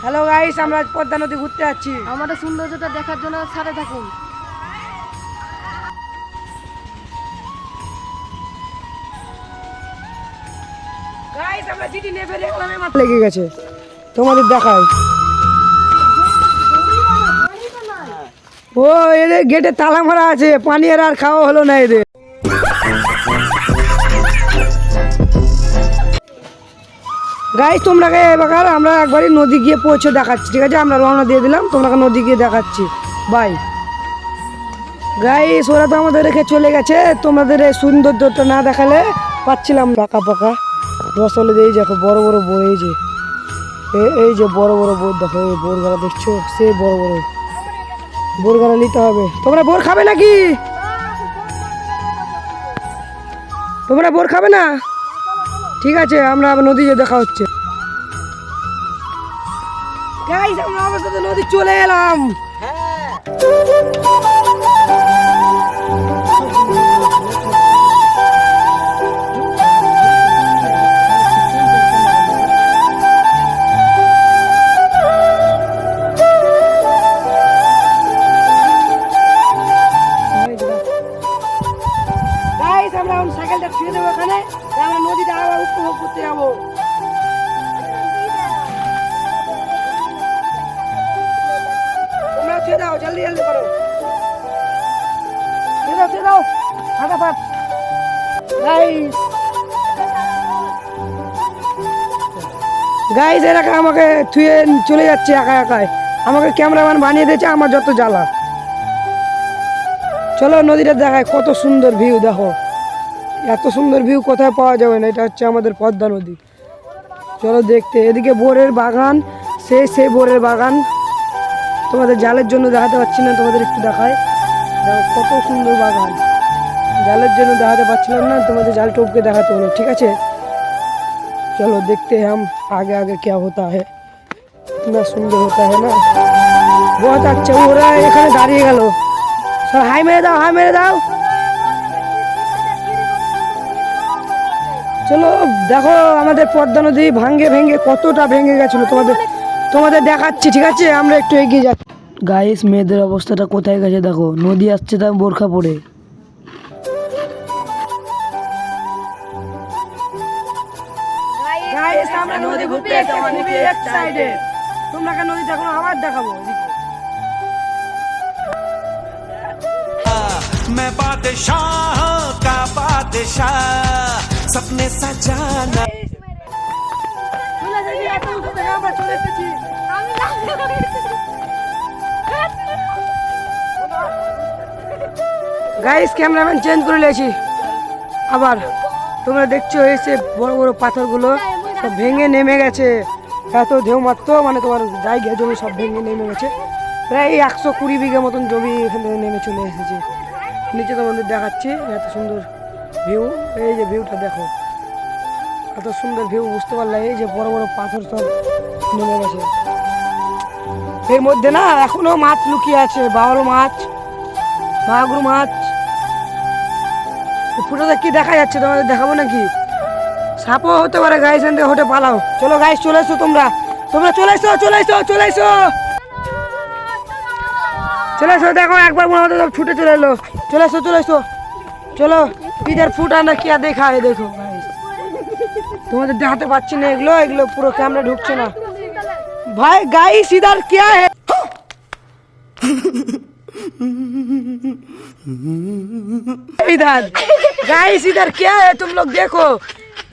Hello guys, আমরা আজ পদ্মা নদী ঘুরতে যাচ্ছি। আমাদের সৌন্দর্যটা দেখার জন্য সাথে থাকুন। গাইস, আমরা জিটি নেভে দেখলাম এই মাত্র লেগে গেছে। তোমাদের দেখাই, ও এদের গেটে তালা মারা আছে, পানি আর খাওয়া হলো না এদের। গাইস, তোমরাকে এবার আমরা একবারই নদী গিয়ে পৌঁছে দেখাচ্ছি, ঠিক আছে? আমরা রওনা দিয়ে দিলাম, তোমরাকে নদী গিয়ে দেখাচ্ছি। বাই গাইস, ওরা তো আমাদের রেখে চলে গেছে। তোমাদের এই সৌন্দর্যটা না দেখালে পাচ্ছিলাম। পাকা পাকা রসলে এই দেখো, বড় বড় বোর, এই যে বড় বড় বোর দেখো, এই বোর গাড়া দেখছো, সেই বড় বড় বোর গাড়া নিতে হবে। তোমরা বোর খাবে নাকি? তোমরা বোর খাবে না? ঠিক আছে, আমরা আবার নদী গিয়ে দেখা হচ্ছে। গাইস, আমরা আবার সাথে নদী চলে এলাম। গাইস, আমরা এখন সাইকেলটা ছুঁয়ে দেবো এখানে, আমরা নদীটা আবার উপভোগ করতে যাবো। তোমরা ছুঁয়ে দাও, জলদি জলদি করো, ছুঁয়ে দাও ফাটাফাট। গাইস, এলাকা আমাকে ছুঁয়ে চলে যাচ্ছে একা একাই, আমাকে ক্যামেরাম্যান বানিয়ে দিয়েছে, আমার যত জ্বালা। চলো নদীটা দেখায়, কত সুন্দর ভিউ দেখো। এত সুন্দর ভিউ কোথায় পাওয়া যাবে না। এটা হচ্ছে আমাদের পদ্মা নদী। চলো দেখতে। এদিকে বোরের বাগান, সেই বোরের বাগান। তোমাদের জালের জন্য দেখাতে পারছি না, তোমাদের একটু দেখায়। দেখো কত সুন্দর বাগান। জালের জন্য দেখাতে পারছিলাম না, তোমাদের জাল টপকে দেখাতে হলো, ঠিক আছে? चलो देखते हैं हम आगे आगे क्या होता है। इतना सुंदर होता है ना, बहुत अच्छा हो रहा है। এখানে দাঁড়িয়ে গেল, সব হাই মেরে দাও, হাই মেরে দাও। চলো দেখো আমাদের পদ্মা নদী ভাঙ্গে ভেঙে কতটা ভেঙে গেছিল, তোমাদের দেখাচ্ছি, ঠিক আছে? আমরা একটু এগিয়ে যাচ্ছি। গাইস, মেয়েদের অবস্থাটা কোথায় গেছে দেখো, নদী আসছে তাই বোরখা পরে। গাইস, আমরা নদী ঘুরতে এসেছি খুবই এক্সাইটেড। তোমরা নদী দেখো, আবার দেখাবো। मैं बादशाह का बादशाह सपने सजाना। গাইস, ক্যামেরাম্যান চেঞ্জ করে নিয়েছি আবার। তোমরা দেখছো এসে বড় বড় পাথরগুলো সব ভেঙে নেমে গেছে। এত ঢেউ মারতো, মানে তোমার জায়গা জমি সব ভেঙে নেমে গেছে। প্রায় 120 বিঘা মতন জমি এখান থেকে নেমে চলে এসেছে। নিচে তোমাদের দেখাচ্ছি, এত সুন্দর ভিউ। এই যে ভিউটা দেখো, এত সুন্দর ভিউ, বুঝতে পারলে? এই যে বড় বড় পাথর সব নেমে গেছে। এর মধ্যে না এখনো মাছ লুকিয়ে আছে, বাউল মাছ, মাগুর মাছ। ফুটোতে কি দেখা যাচ্ছে তোমাদের দেখাবো নাকি? সাপও হতে পারে গাইস, এখান থেকে হতে পালাও। চলো গাইস, চলে এসো, তোমরা চলে এসো, চলে এসো, চলে এসো, চলে এসো। দেখো একবার মনে হতো সব ছুটে চলে এলো। চলে এসো, চলে এসো, চলো। ইধার ফুটা না কি দেখা है, দেখো গাইস। তোমাদের দেখাতে পাচ্ছি না, এগুলো পুরো ক্যামেরা ঢুকছে না ভাই। গাইস, ইধার क्या है? इधर गाइस, इधर क्या है? तुम लोग देखो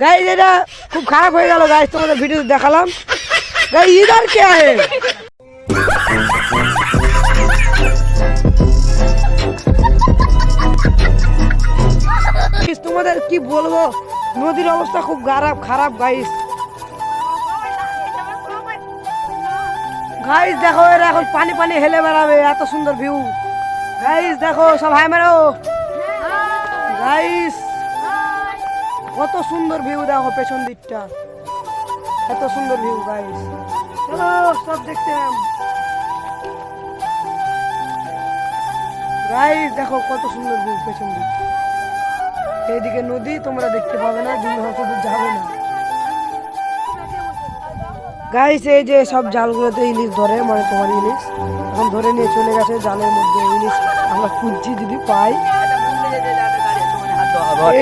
गाइस, এটা খুব খারাপ হয়ে গেল গাইস, তোমাদের ভিডিওতে দেখালাম। গাইস, इधर क्या है? তোমাদের কি বলবো, নদীর অবস্থা খুব খারাপ গাইস। গাইস দেখো, এরা এখন পানি হেলে বেড়াবে, এত সুন্দর ভিউ। গাইস দেখো, সব হাই মারো। গাইস, কত সুন্দর ভিউ দেখো, পেছন দিকটা এত সুন্দর ভিউ গাইস। চলো সব দেখতে। গাইস দেখো কত সুন্দর ভিউ পেছন দিক। এইদিকে নদী তোমরা দেখতে পাবে না, দূর হয়তো যাবে না। গাইস এই যে সব জালগুলোতে ইলিশ ধরে, মানে তোমার ইলিশ এখন ধরে নিয়ে চলে গেছে জালের মধ্যে। ইলিশ আমরা খুঁজছি যদি পাই।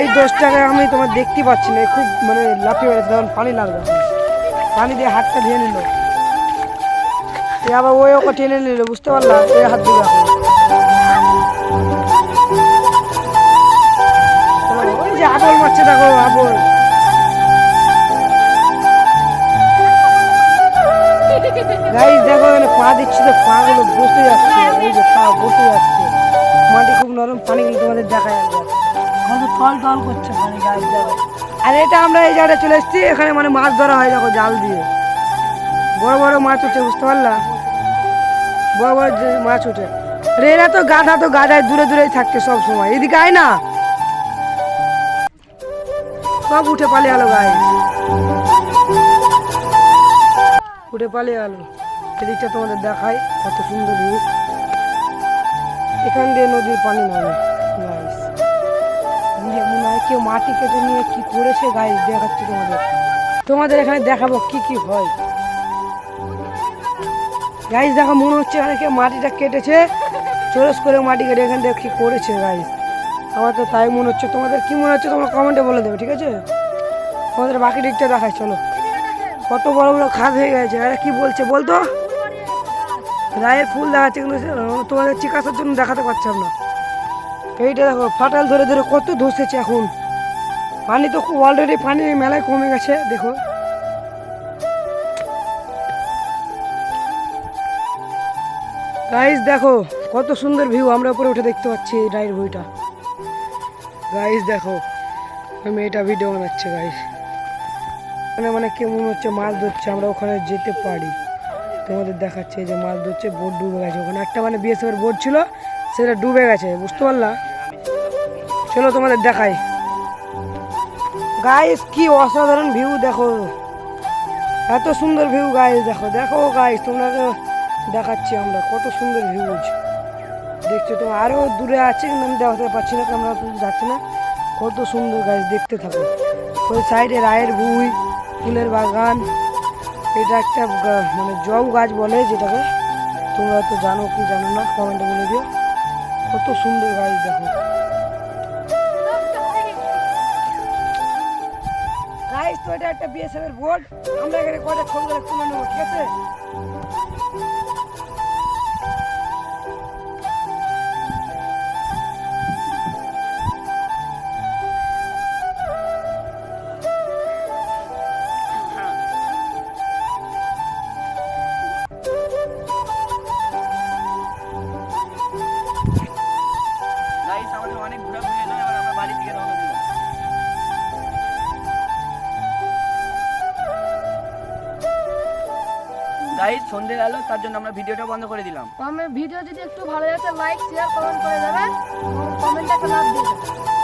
এই 10 টাকায় আমি তোমার দেখতে পাচ্ছি না, খুব মানে লাফিয়ে বেড়েছে, তখন পানি লাগবে, পানি দিয়ে হাতটা ধুয়ে নিল, আবার ওই ওকে টেনে নিল, বুঝতে পারলাম, ওই হাত দিয়ে রাখো। ওই যে আবল মারছে, দেখো আবল। গাইস দেখো এখানে পা দিচ্ছি তো পা গুলো বসে যাচ্ছে, এই যে পা বসে যাচ্ছে, মাটি খুব নরম, পানিগুলো তোমাদের দেখা যাবে কত টল টল করছে পানি। গাইস দেখো, আর এটা আমরা এই জায়গাটা চলে এসেছি, এখানে মানে মাছ ধরা হয় দেখো জাল দিয়ে, বড় বড় মাছ উঠে, বুঝতে পারলা, বড় বড় যে মাছ উঠে। আর এরা তো গাধায় দূরে দূরেই থাকছে সব সময়, এদিকে আয় না, সব উঠে পালিয়ে গেলো গাইস, উঠে পালিয়ে গেল। এদিকটা তোমাদের দেখাই কত সুন্দর ভিউ, এখান দিয়ে নদীর পানি নামে গাইস। মনে হয় কেউ মাটি কেটে নিয়ে কি করেছে গাইস, দেখাচ্ছি তোমাদের এখানে দেখাবো কি কি হয়। গাইস দেখো, মনে হচ্ছে এখানে কেউ মাটিটা কেটেছে, চরস করে মাটি কেটে এখান থেকে কি করেছে গাইস, আমার তো তাই মনে হচ্ছে। তোমাদের কি মনে হচ্ছে তোমরা কমেন্টে বলে দেবে, ঠিক আছে? তোমাদের বাকি দিকটা দেখাই চলো, কত বড় বড় খাদ হয়ে গেছে। এরা কি বলছে বলতো, রায়ের ফুল দেখাচ্ছে, কিন্তু তোমাদের চিকাসার জন্য দেখাতে পারছিলাম না। এইটা দেখো ফাটাল ধরে ধরে কত ধসেছে, এখন পানি তো খুব অলরেডি পানি মেলায় কমে গেছে দেখো। গাইস দেখো কত সুন্দর ভিউ, আমরা উপরে উঠে দেখতে পাচ্ছি এই রায়ের ভিউটা। গাইস দেখো আমি এটা ভিডিও বানাচ্ছি গাইস, মানে কেমন হচ্ছে মাছ ধরছে, আমরা ওখানে যেতে পারি, তোমাদের দেখাচ্ছে যে মাছ ধরছে, বোট ডুবে গেছে, ওখানে একটা মানে বিএসএফের বোট ছিল সেটা ডুবে গেছে, বুঝতে পারলা। চলো তোমাদের দেখাই গাইস, কি অসাধারণ ভিউ দেখো, এত সুন্দর ভিউ গাইস, দেখো দেখো গাইস, তোমরা দেখাচ্ছি আমরা কত সুন্দর ভিউজ দেখছো। তোমার আরো দূরে আছে কিন্তু আমি দেখাতে পারছি না, ক্যামেরা তুলে যাচ্ছে না, কত সুন্দর গাইস, দেখতে থাকো। ওই সাইডে রায়ের ভুঁই, ফুলের বাগান, এটা একটা মানে জব গাছ বলে যেটাকে, তোমরা তো জানো কি জানো না কমেন্টে বলে দিও, কত সুন্দর গাছ দেখো গাইস। তো এটা একটা বিএসএফ এর বোর্ড, আমরা এখানে কয়টা ছবি তুলে নেবো, ঠিক আছে? অনেক ঘোরাঘুরি হলো, এবার আমরা বাড়ি থেকে রওনা দিলাম। গাইস সন্ধে গেল, তার জন্য আমরা ভিডিওটা বন্ধ করে দিলাম। আমার ভিডিও যদি একটু ভালো লাগে লাইক শেয়ার কমেন্ট করে দেবেন, কমেন্টে একটা লাভ দিয়ে দেবেন।